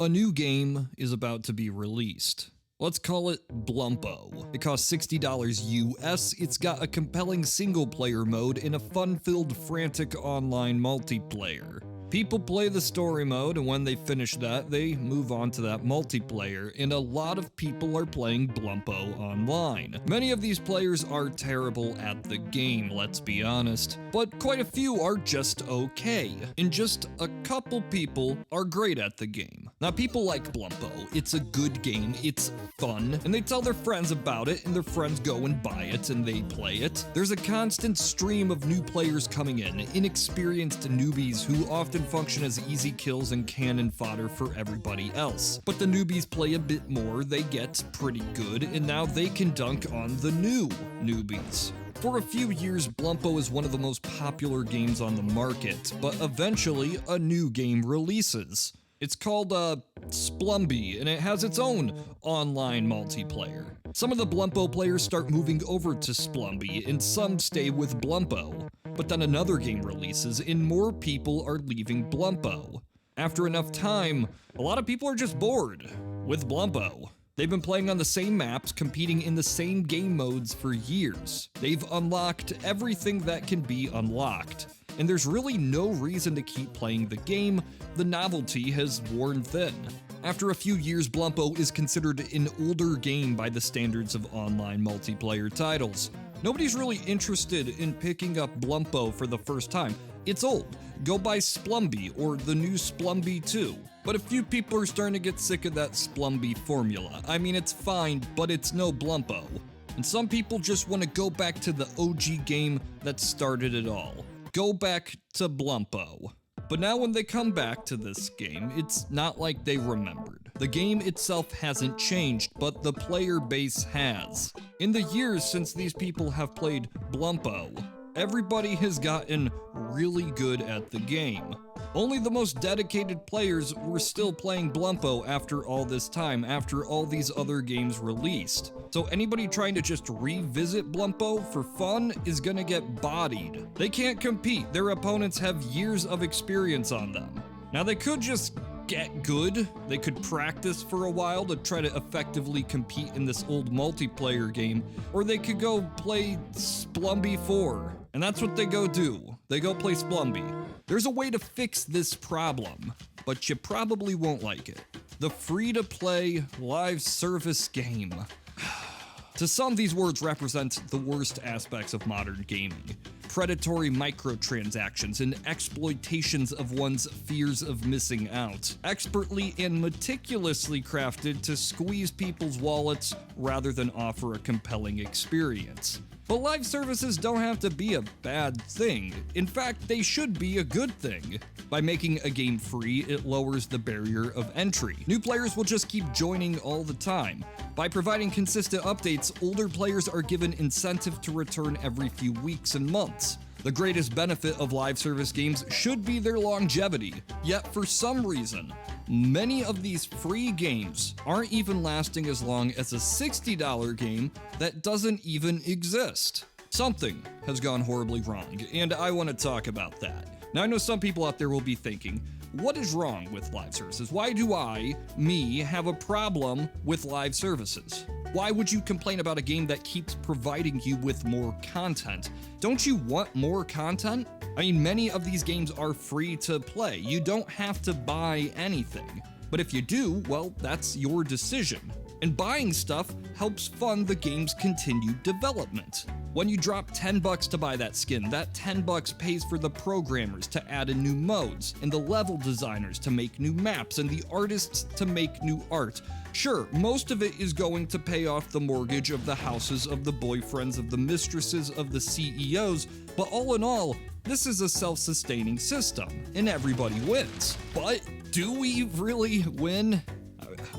A new game is about to be released. Let's call it Blumpo. It costs $60 US, it's got a compelling single-player mode and a fun-filled, frantic online multiplayer. People play the story mode, and when they finish that, they move on to that multiplayer, and a lot of people are playing Blumpo online. Many of these players are terrible at the game, let's be honest, but quite a few are just okay, and just a couple people are great at the game. Now, people like Blumpo. It's a good game, it's fun, and they tell their friends about it, and their friends go and buy it, and they play it. There's a constant stream of new players coming in, inexperienced newbies who often function as easy kills and cannon fodder for everybody else. But the newbies play a bit more, they get pretty good, and now they can dunk on the new newbies. For a few years, Blumpo is one of the most popular games on the market, but eventually a new game releases. It's called Splumby, and it has its own online multiplayer. Some of the Blumpo players start moving over to Splumby, and some stay with Blumpo. But then another game releases, and more people are leaving Blumpo. After enough time, a lot of people are just bored with Blumpo. They've been playing on the same maps, competing in the same game modes for years. They've unlocked everything that can be unlocked. And there's really no reason to keep playing the game. The novelty has worn thin. After a few years, Blumpo is considered an older game by the standards of online multiplayer titles. Nobody's really interested in picking up Blumpo for the first time. It's old. Go buy Splumby or the new Splumby 2. But a few people are starting to get sick of that Splumby formula. I mean, it's fine, but it's no Blumpo. And some people just want to go back to the OG game that started it all. Go back to Blumpo. But now when they come back to this game, it's not like they remembered. The game itself hasn't changed, but the player base has. In the years since these people have played Blumpo, everybody has gotten really good at the game. Only the most dedicated players were still playing Blumpo after all this time, after all these other games released. So anybody trying to just revisit Blumpo for fun is gonna get bodied. They can't compete, their opponents have years of experience on them. Now they could just get good, they could practice for a while to try to effectively compete in this old multiplayer game, or they could go play Splumby 4, and that's what they go do. They go play Splumby. There's a way to fix this problem, but you probably won't like it. The free-to-play live service game. To some, these words represent the worst aspects of modern gaming. Predatory microtransactions and exploitations of one's fears of missing out. Expertly and meticulously crafted to squeeze people's wallets rather than offer a compelling experience. But live services don't have to be a bad thing. In fact, they should be a good thing. By making a game free, it lowers the barrier of entry. New players will just keep joining all the time. By providing consistent updates, older players are given incentive to return every few weeks and months. The greatest benefit of live service games should be their longevity. Yet for some reason, many of these free games aren't even lasting as long as a $60 game that doesn't even exist. Something has gone horribly wrong, and I want to talk about that. Now, I know some people out there will be thinking, what is wrong with live services? Why do me, have a problem with live services? Why would you complain about a game that keeps providing you with more content? Don't you want more content? I mean, many of these games are free to play. You don't have to buy anything. But if you do, well, that's your decision. And buying stuff helps fund the game's continued development. When you drop $10 to buy that skin, that $10 pays for the programmers to add in new modes, and the level designers to make new maps, and the artists to make new art. Sure, most of it is going to pay off the mortgage of the houses of the boyfriends of the mistresses of the CEOs, but all in all, this is a self-sustaining system, and everybody wins. But do we really win?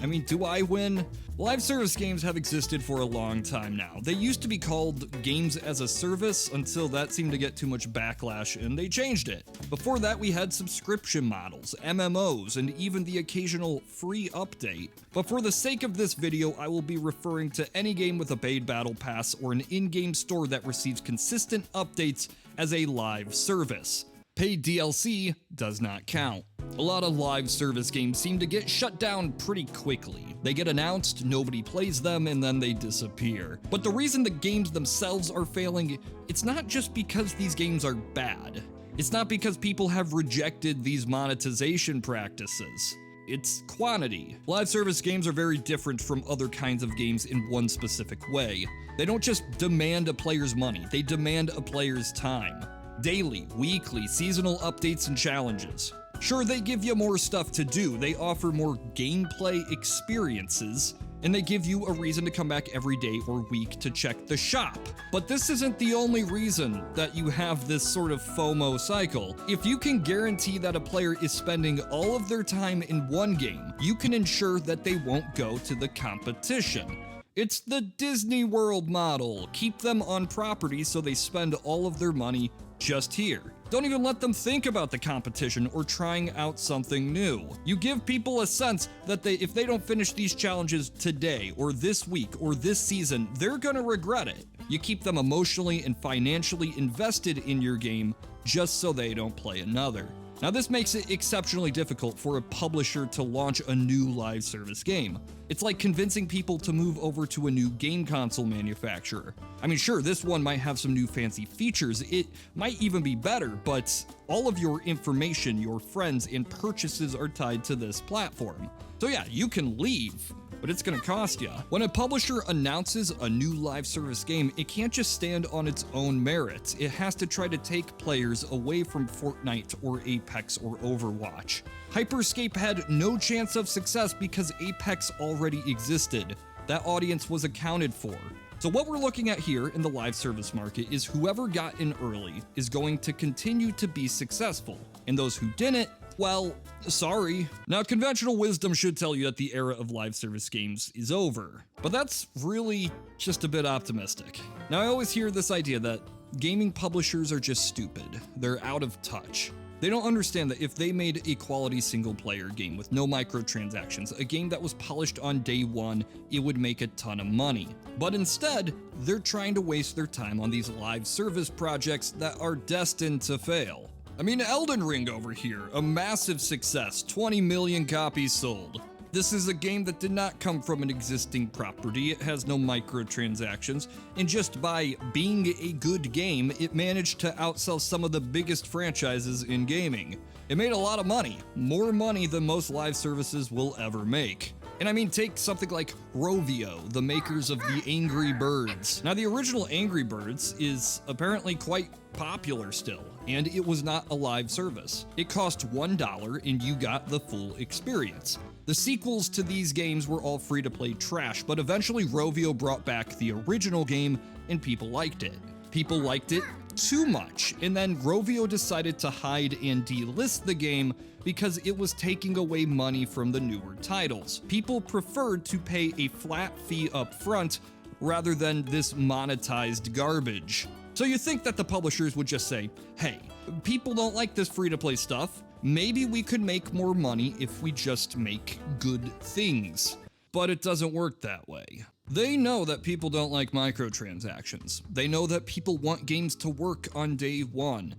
I mean, do I win? Live service games have existed for a long time now. They used to be called games as a service until that seemed to get too much backlash and they changed it. Before that, we had subscription models, MMOs, and even the occasional free update. But for the sake of this video, I will be referring to any game with a paid battle pass or an in-game store that receives consistent updates as a live service. Paid DLC does not count. A lot of live service games seem to get shut down pretty quickly. They get announced, nobody plays them, and then they disappear. But the reason the games themselves are failing, it's not just because these games are bad. It's not because people have rejected these monetization practices. It's quantity. Live service games are very different from other kinds of games in one specific way. They don't just demand a player's money, they demand a player's time. Daily, weekly, seasonal updates and challenges. Sure, they give you more stuff to do, they offer more gameplay experiences, and they give you a reason to come back every day or week to check the shop. But this isn't the only reason that you have this sort of FOMO cycle. If you can guarantee that a player is spending all of their time in one game, you can ensure that they won't go to the competition. It's the Disney World model. Keep them on property so they spend all of their money just here. Don't even let them think about the competition or trying out something new. You give people a sense that if they don't finish these challenges today or this week or this season, they're gonna regret it. You keep them emotionally and financially invested in your game just so they don't play another. Now, this makes it exceptionally difficult for a publisher to launch a new live service game. It's like convincing people to move over to a new game console manufacturer. I mean, sure, this one might have some new fancy features, it might even be better, but all of your information, your friends, and purchases are tied to this platform. So yeah, you can leave, but it's gonna cost you. When a publisher announces a new live service game, it can't just stand on its own merit. It has to try to take players away from Fortnite or Apex or Overwatch. Hyperscape had no chance of success because Apex already existed. That audience was accounted for. So what we're looking at here in the live service market is whoever got in early is going to continue to be successful, and those who didn't, well, sorry. Now, conventional wisdom should tell you that the era of live service games is over, but that's really just a bit optimistic. Now, I always hear this idea that gaming publishers are just stupid. They're out of touch. They don't understand that if they made a quality single-player game with no microtransactions, a game that was polished on day one, it would make a ton of money. But instead, they're trying to waste their time on these live service projects that are destined to fail. I mean, Elden Ring over here, a massive success, 20 million copies sold. This is a game that did not come from an existing property, it has no microtransactions, and just by being a good game, it managed to outsell some of the biggest franchises in gaming. It made a lot of money, more money than most live services will ever make. And I mean, take something like Rovio, the makers of the Angry Birds. Now, the original Angry Birds is apparently quite popular still, and it was not a live service. It cost $1 and you got the full experience. The sequels to these games were all free-to-play trash, but eventually Rovio brought back the original game and people liked it. People liked it too much, and then Rovio decided to hide and delist the game because it was taking away money from the newer titles. People preferred to pay a flat fee up front rather than this monetized garbage. So you think that the publishers would just say, hey, people don't like this free-to-play stuff, maybe we could make more money if we just make good things. But it doesn't work that way. They know that people don't like microtransactions. They know that people want games to work on day one,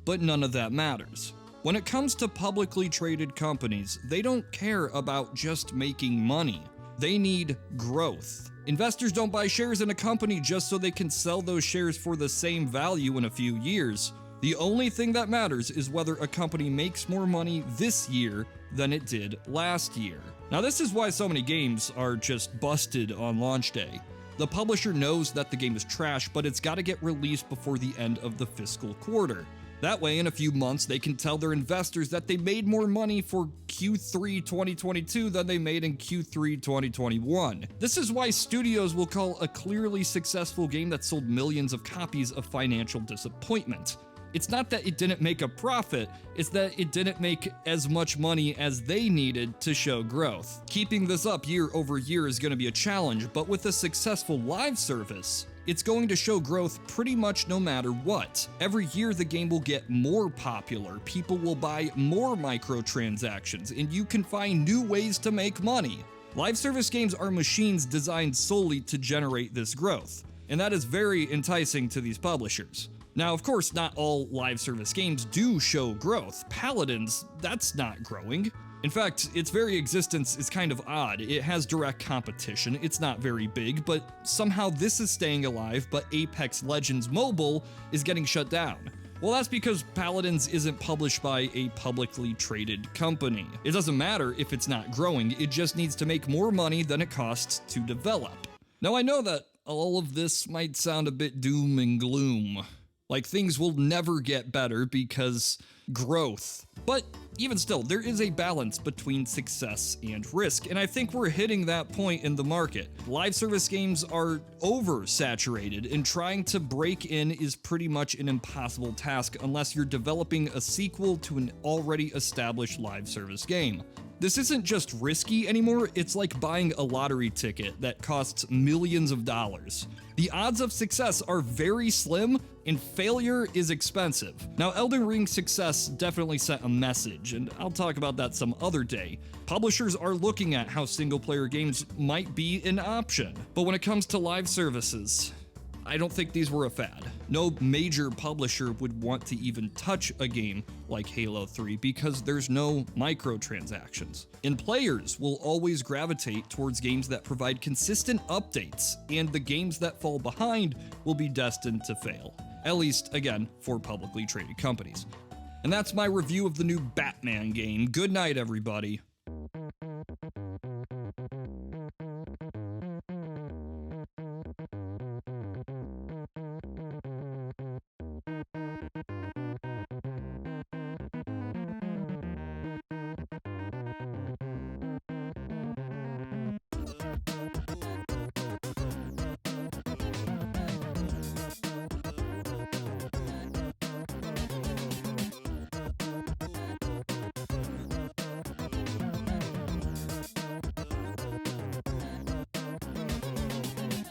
but none of that matters. When it comes to publicly traded companies, they don't care about just making money. They need growth. Investors don't buy shares in a company just so they can sell those shares for the same value in a few years. The only thing that matters is whether a company makes more money this year than it did last year. Now, this is why so many games are just busted on launch day. The publisher knows that the game is trash, but it's got to get released before the end of the fiscal quarter. That way, in a few months, they can tell their investors that they made more money for Q3 2022 than they made in Q3 2021. This is why studios will call a clearly successful game that sold millions of copies a financial disappointment. It's not that it didn't make a profit, it's that it didn't make as much money as they needed to show growth. Keeping this up year over year is going to be a challenge, but with a successful live service, it's going to show growth pretty much no matter what. Every year the game will get more popular, people will buy more microtransactions, and you can find new ways to make money. Live service games are machines designed solely to generate this growth, and that is very enticing to these publishers. Now, of course, not all live service games do show growth. Paladins, that's not growing. In fact, its very existence is kind of odd. It has direct competition, it's not very big, but somehow this is staying alive, but Apex Legends Mobile is getting shut down. Well, that's because Paladins isn't published by a publicly traded company. It doesn't matter if it's not growing, it just needs to make more money than it costs to develop. Now, I know that all of this might sound a bit doom and gloom. Like things will never get better because growth. But even still, there is a balance between success and risk, and I think we're hitting that point in the market. Live service games are oversaturated, and trying to break in is pretty much an impossible task unless you're developing a sequel to an already established live service game. This isn't just risky anymore, it's like buying a lottery ticket that costs millions of dollars. The odds of success are very slim, and failure is expensive. Now, Elden Ring's success definitely sent a message, and I'll talk about that some other day. Publishers are looking at how single-player games might be an option. But when it comes to live services, I don't think these were a fad. No major publisher would want to even touch a game like Halo 3 because there's no microtransactions. And players will always gravitate towards games that provide consistent updates, and the games that fall behind will be destined to fail. At least, again, for publicly traded companies. And that's my review of the new Batman game. Good night, everybody.